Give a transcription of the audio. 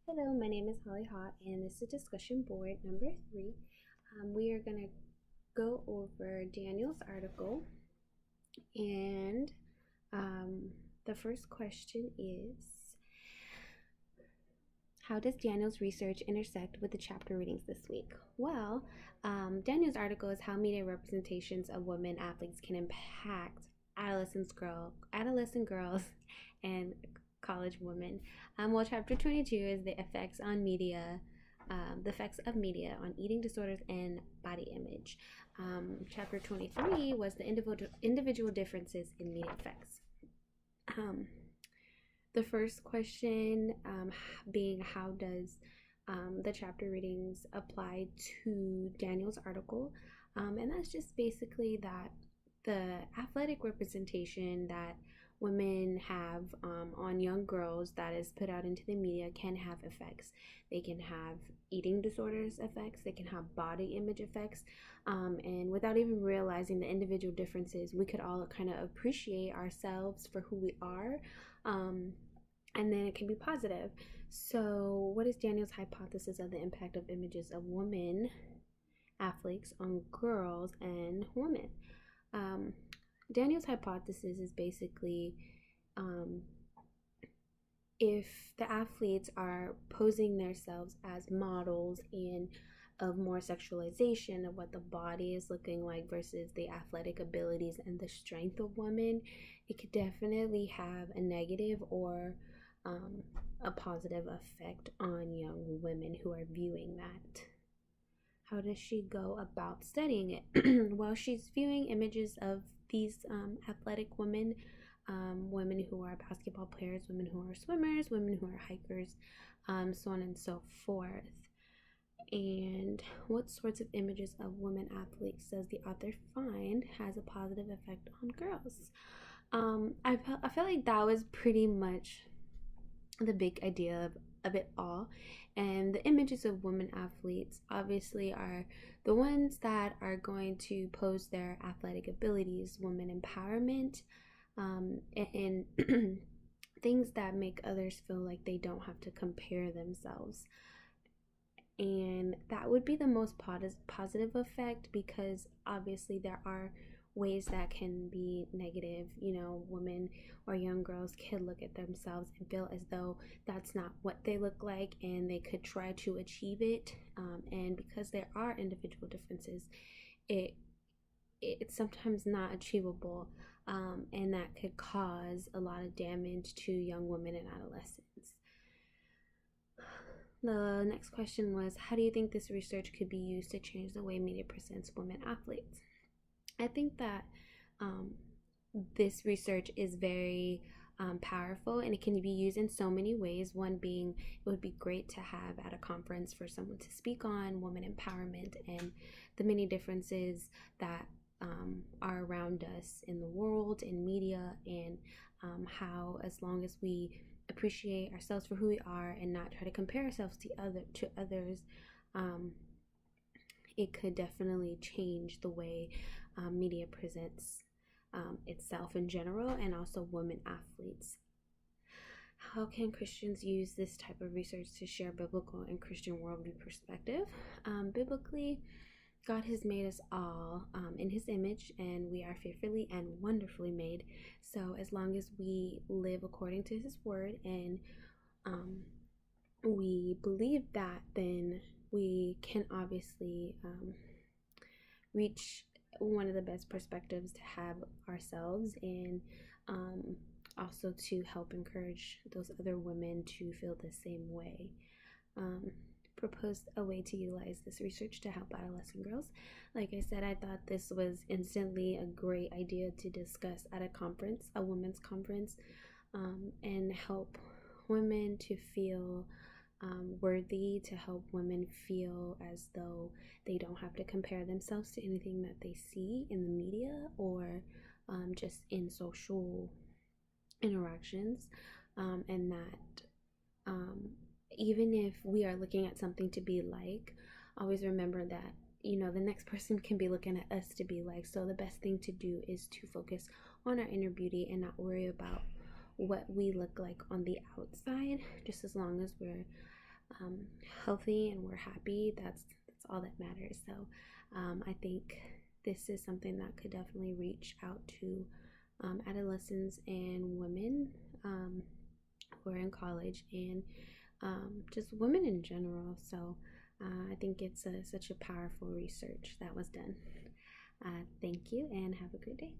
Hello, my name is Holly Hott, and this is discussion board number 3. We are going to go over Daniel's article, and the first question is, how does Daniel's research intersect with the chapter readings this week? Well, Daniel's article is how media representations of women athletes can impact adolescent girls and college women. Well, chapter 22 is the effects on media, the effects of media on eating disorders and body image. Chapter 23 was the individual differences in media effects. The first question being, how does the chapter readings apply to Daniel's article? And that's just basically that the athletic representation that women have on young girls that is put out into the media can have effects. They can have eating disorders effects, they can have body image effects, and without even realizing the individual differences, we could all kind of appreciate ourselves for who we are, and then it can be positive. So what is Daniel's hypothesis of the impact of images of women athletes on girls and women? Daniel's hypothesis is basically, if the athletes are posing themselves as models and of more sexualization of what the body is looking like versus the athletic abilities and the strength of women, it could definitely have a negative or a positive effect on young women who are viewing that. How does she go about studying it? Well, she's viewing images of these athletic women, women who are basketball players, women who are swimmers, women who are hikers, so on and so forth. And what sorts of images of women athletes does the author find has a positive effect on girls? I felt like that was pretty much the big idea of it all. And the images of women athletes obviously are the ones that are going to pose their athletic abilities, women empowerment, and things that make others feel like they don't have to compare themselves. And that would be the most positive effect, because obviously there are ways that can be negative. Women or young girls can look at themselves and feel as though that's not what they look like, and they could try to achieve it, and because there are individual differences, it's sometimes not achievable, and that could cause a lot of damage to young women and adolescents. The next question was, how do you think this research could be used to change the way media presents women athletes? I think that this research is very powerful, and it can be used in so many ways. One being, it would be great to have at a conference for someone to speak on women empowerment and the many differences that are around us in the world, in media, and how, as long as we appreciate ourselves for who we are and not try to compare ourselves to others, it could definitely change the way media presents itself in general, and also women athletes. How can Christians use this type of research to share biblical and Christian worldview perspective? Biblically, God has made us all in his image, and we are fearfully and wonderfully made. So as long as we live according to his word, and we believe that, then we can obviously reach one of the best perspectives to have ourselves, and also to help encourage those other women to feel the same way. Proposed a way to utilize this research to help adolescent girls. Like I said, I thought this was instantly a great idea to discuss at a conference, a women's conference, and help women to feel worthy, to help women feel as though they don't have to compare themselves to anything that they see in the media, or just in social interactions, and that even if we are looking at something to be like, always remember that the next person can be looking at us to be like. So the best thing to do is to focus on our inner beauty and not worry about what we look like on the outside, just as long as we're um, healthy and we're happy, that's all that matters. So I think this is something that could definitely reach out to adolescents and women who are in college, and just women in general. So I think it's such a powerful research that was done. Thank you and have a great day.